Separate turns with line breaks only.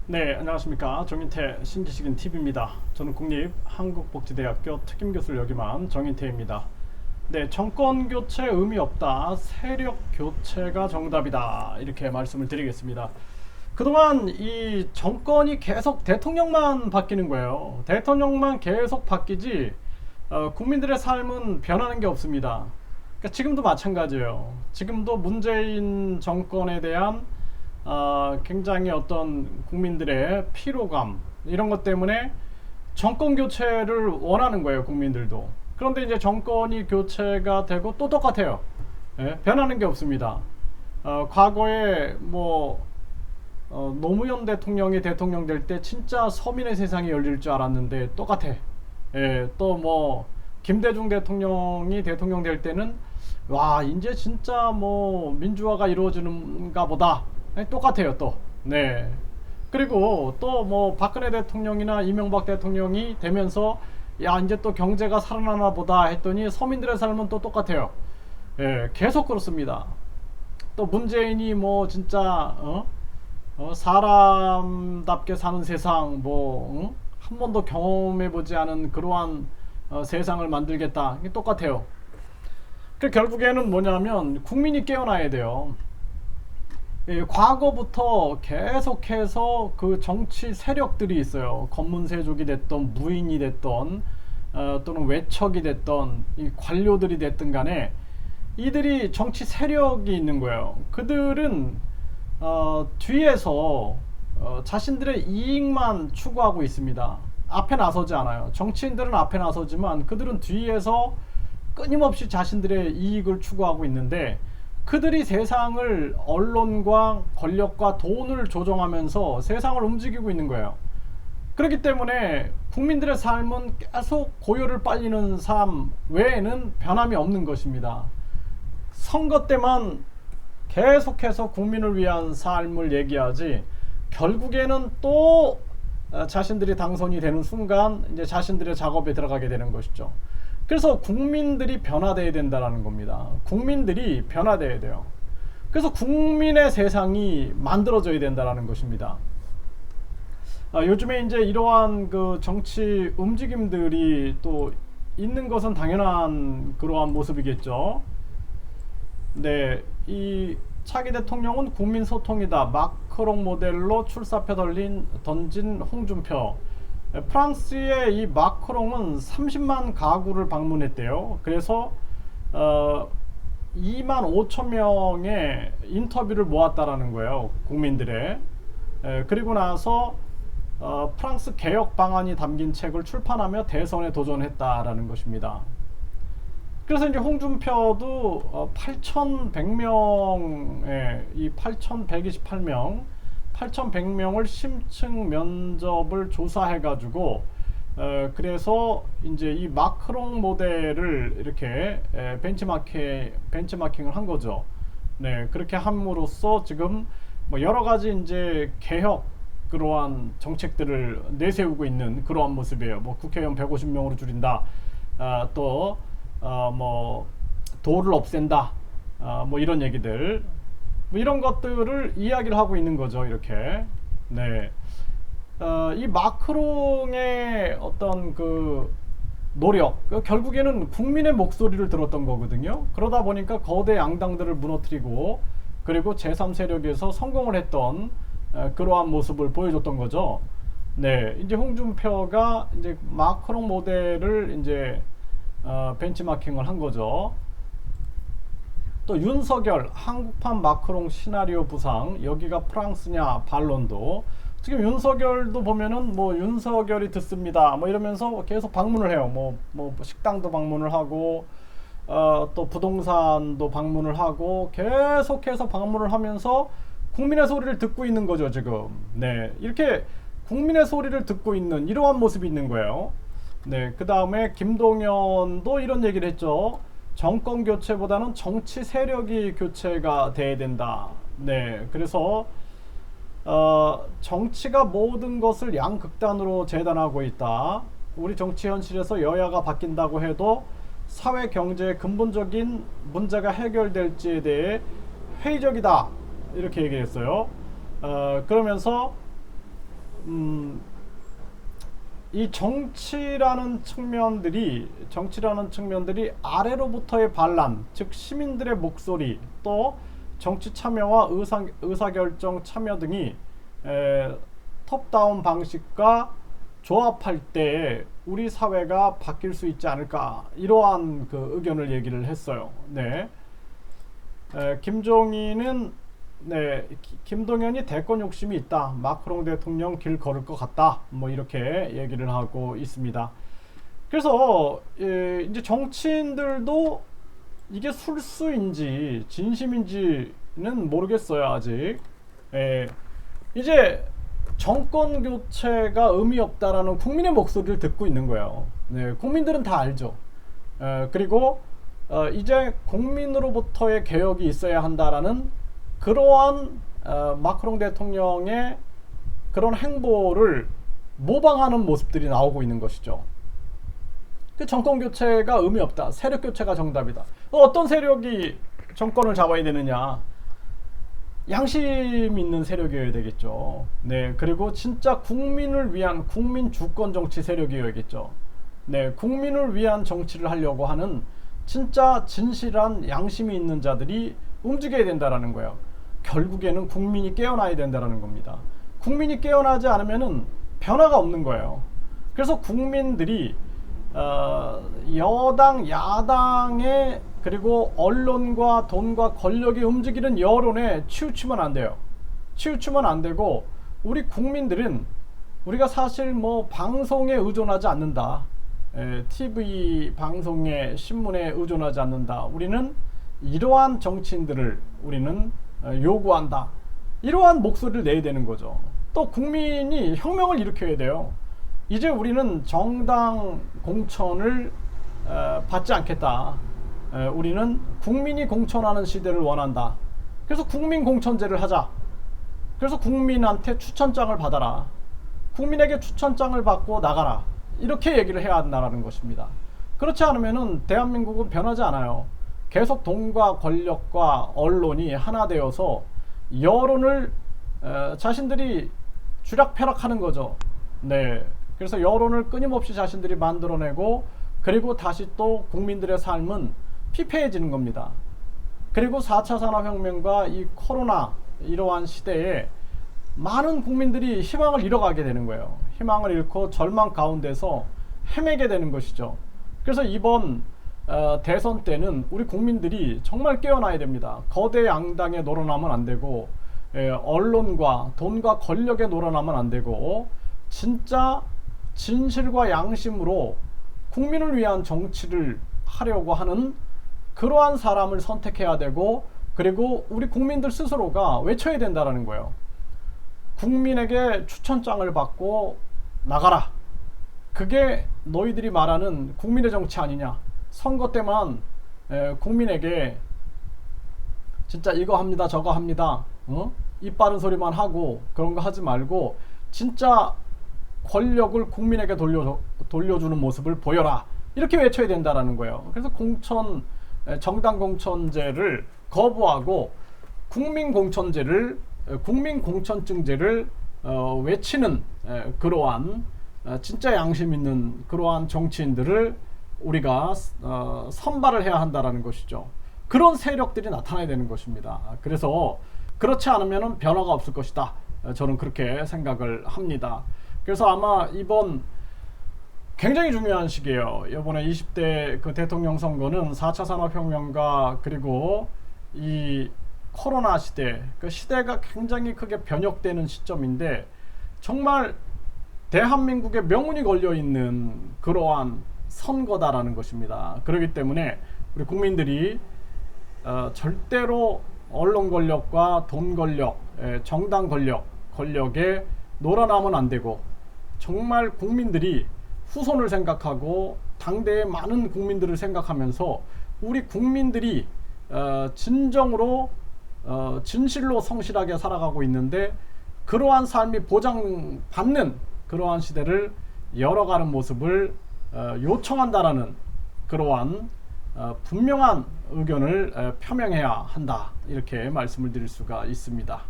네, 안녕하십니까. 정인태 신지식인 TV입니다. 저는 국립한국복지대학교 특임교수를 역임한 정인태입니다. 네, 정권 교체 의미 없다. 세력 교체가 정답이다. 이렇게 말씀을 드리겠습니다. 그동안 이 정권이 계속 대통령만 바뀌는 거예요. 대통령만 계속 바뀌지 국민들의 삶은 변하는 게 없습니다. 그러니까 지금도 마찬가지예요. 지금도 문재인 정권에 대한 굉장히 어떤 국민들의 피로감 이런 것 때문에 정권 교체를 원하는 거예요, 국민들도. 그런데 이제 정권이 교체가 되고 또 똑같아요. 예? 변하는 게 없습니다. 과거에 노무현 대통령이 대통령 될 때 진짜 서민의 세상이 열릴 줄 알았는데 똑같아. 예, 또 김대중 대통령이 대통령 될 때는 와 이제 진짜 민주화가 이루어지는가 보다. 네, 똑같아요 또. 네. 그리고 또 박근혜 대통령이나 이명박 대통령이 되면서 야 이제 또 경제가 살아나나 보다 했더니 서민들의 삶은 또 똑같아요. 예, 계속 그렇습니다. 또 문재인이 진짜 사람답게 사는 세상 한 번도 경험해보지 않은 그러한 세상을 만들겠다. 이게 똑같아요. 그 결국에는 뭐냐면 국민이 깨어나야 돼요. 예, 과거부터 계속해서 그 정치 세력들이 있어요. 검문세족이 됐던 무인이 됐던 또는 외척이 됐던 이 관료들이 됐든 간에 이들이 정치 세력이 있는 거예요. 그들은 뒤에서 자신들의 이익만 추구하고 있습니다. 앞에 나서지 않아요. 정치인들은 앞에 나서지만 그들은 뒤에서 끊임없이 자신들의 이익을 추구하고 있는데 그들이 세상을 언론과 권력과 돈을 조정하면서 세상을 움직이고 있는 거예요. 그렇기 때문에 국민들의 삶은 계속 고요를 빨리는 삶 외에는 변함이 없는 것입니다. 선거 때만 계속해서 국민을 위한 삶을 얘기하지 결국에는 또 자신들이 당선이 되는 순간 이제 자신들의 작업에 들어가게 되는 것이죠. 그래서 국민들이 변화돼야 된다는 겁니다. 국민들이 변화돼야 돼요. 그래서 국민의 세상이 만들어져야 된다는 것입니다. 요즘에 이제 이러한 그 정치 움직임들이 또 있는 것은 당연한 그러한 모습이겠죠. 네, 이 차기 대통령은 국민 소통이다. 마크롱 모델로 출사표 던진 홍준표. 프랑스의 이 마크롱은 30만 가구를 방문했대요. 그래서 2만 5천 명의 인터뷰를 모았다라는 거예요. 국민들의. 그리고 나서 프랑스 개혁 방안이 담긴 책을 출판하며 대선에 도전했다라는 것입니다. 그래서 이제 홍준표도 8,100명의 이 8,128명 8,100명을 심층 면접을 조사해가지고 그래서 이제 이 마크롱 모델을 이렇게 벤치마킹을 한 거죠. 네, 그렇게 함으로써 지금 여러 가지 이제 개혁 그러한 정책들을 내세우고 있는 그러한 모습이에요. 국회의원 150명으로 줄인다. 또 도를 없앤다. 이런 얘기들. 이런 것들을 이야기를 하고 있는 거죠. 이렇게. 네. 이 마크롱의 어떤 그 노력, 결국에는 국민의 목소리를 들었던 거거든요. 그러다 보니까 거대 양당들을 무너뜨리고 그리고 제3세력에서 성공을 했던 그러한 모습을 보여줬던 거죠. 네. 이제 홍준표가 이제 마크롱 모델을 이제 벤치마킹을 한 거죠. 또 윤석열 한국판 마크롱 시나리오 부상 여기가 프랑스냐 반론도 지금 윤석열도 보면은 윤석열이 듣습니다 이러면서 계속 방문을 해요. 식당도 방문을 하고 또 부동산도 방문을 하고 계속해서 방문을 하면서 국민의 소리를 듣고 있는 거죠 지금. 네, 이렇게 국민의 소리를 듣고 있는 이러한 모습이 있는 거예요. 네, 그 다음에 김동연도 이런 얘기를 했죠. 정권 교체보다는 정치 세력이 교체가 돼야 된다. 네, 그래서 정치가 모든 것을 양극단으로 재단하고 있다. 우리 정치 현실에서 여야가 바뀐다고 해도 사회 경제의 근본적인 문제가 해결될지에 대해 회의적이다. 이렇게 얘기했어요. 그러면서 이 정치라는 측면들이 아래로부터의 반란, 즉 시민들의 목소리, 또 정치 참여와 의사결정 참여 등이 톱다운 방식과 조합할 때 우리 사회가 바뀔 수 있지 않을까, 이러한 그 의견을 얘기를 했어요. 네. 김동연이 대권 욕심이 있다. 마크롱 대통령 길 걸을 것 같다. 뭐 이렇게 얘기를 하고 있습니다. 그래서 이제 정치인들도 이게 술수인지 진심인지는 모르겠어요, 아직. 이제 정권 교체가 의미 없다라는 국민의 목소리를 듣고 있는 거예요. 네, 국민들은 다 알죠. 그리고 이제 국민으로부터의 개혁이 있어야 한다라는 그러한 마크롱 대통령의 그런 행보를 모방하는 모습들이 나오고 있는 것이죠. 그 정권 교체가 의미 없다. 세력 교체가 정답이다. 어떤 세력이 정권을 잡아야 되느냐? 양심 있는 세력이어야 되겠죠. 네, 그리고 진짜 국민을 위한 국민 주권 정치 세력이어야겠죠. 네, 국민을 위한 정치를 하려고 하는 진짜 진실한 양심이 있는 자들이 움직여야 된다라는 거예요. 결국에는 국민이 깨어나야 된다라는 겁니다. 국민이 깨어나지 않으면은 변화가 없는 거예요. 그래서 국민들이 여당, 야당의 그리고 언론과 돈과 권력이 움직이는 여론에 치우치면 안 돼요. 치우치면 안 되고, 우리 국민들은 우리가 사실 뭐 방송에 의존하지 않는다. TV 방송에, 신문에 의존하지 않는다. 우리는 이러한 정치인들을 우리는 요구한다. 이러한 목소리를 내야 되는 거죠. 또 국민이 혁명을 일으켜야 돼요. 이제 우리는 정당 공천을 받지 않겠다. 우리는 국민이 공천하는 시대를 원한다. 그래서 국민 공천제를 하자. 그래서 국민한테 추천장을 받아라. 국민에게 추천장을 받고 나가라. 이렇게 얘기를 해야 한다는 것입니다. 그렇지 않으면은 대한민국은 변하지 않아요. 계속 돈과 권력과 언론이 하나 되어서 여론을 자신들이 쥐락펴락하는 거죠. 네. 그래서 여론을 끊임없이 자신들이 만들어내고, 그리고 다시 또 국민들의 삶은 피폐해지는 겁니다. 그리고 4차 산업혁명과 이 코로나 이러한 시대에 많은 국민들이 희망을 잃어가게 되는 거예요. 희망을 잃고 절망 가운데서 헤매게 되는 것이죠. 그래서 이번 대선 때는 우리 국민들이 정말 깨어나야 됩니다. 거대 양당에 놀아나면 안 되고, 언론과 돈과 권력에 놀아나면 안 되고, 진짜 진실과 양심으로 국민을 위한 정치를 하려고 하는 그러한 사람을 선택해야 되고, 그리고 우리 국민들 스스로가 외쳐야 된다는 거예요. 국민에게 추천장을 받고 나가라. 그게 너희들이 말하는 국민의 정치 아니냐. 선거 때만 국민에게 진짜 이거 합니다, 저거 합니다, 입 바른 소리만 하고 그런 거 하지 말고, 진짜 권력을 국민에게 돌려주는 모습을 보여라. 이렇게 외쳐야 된다는 거예요. 그래서 정당 공천제를 거부하고 국민 공천증제를 외치는 그러한 진짜 양심 있는 그러한 정치인들을 우리가 선발을 해야 한다라는 것이죠. 그런 세력들이 나타나야 되는 것입니다. 그래서 그렇지 않으면 변화가 없을 것이다. 저는 그렇게 생각을 합니다. 그래서 아마 이번 굉장히 중요한 시기예요. 이번에 20대 그 대통령 선거는 4차 산업혁명과 그리고 이 코로나 시대, 그 시대가 굉장히 크게 변혁되는 시점인데, 정말 대한민국의 명운이 걸려있는 그러한 선거다라는 것입니다. 그렇기 때문에 우리 국민들이 절대로 언론 권력과 돈 권력, 정당 권력에 놀아나면 안 되고, 정말 국민들이 후손을 생각하고 당대의 많은 국민들을 생각하면서 우리 국민들이 진정으로 진실로 성실하게 살아가고 있는데, 그러한 삶이 보장받는 그러한 시대를 열어가는 모습을 요청한다라는 그러한 분명한 의견을 표명해야 한다. 이렇게 말씀을 드릴 수가 있습니다.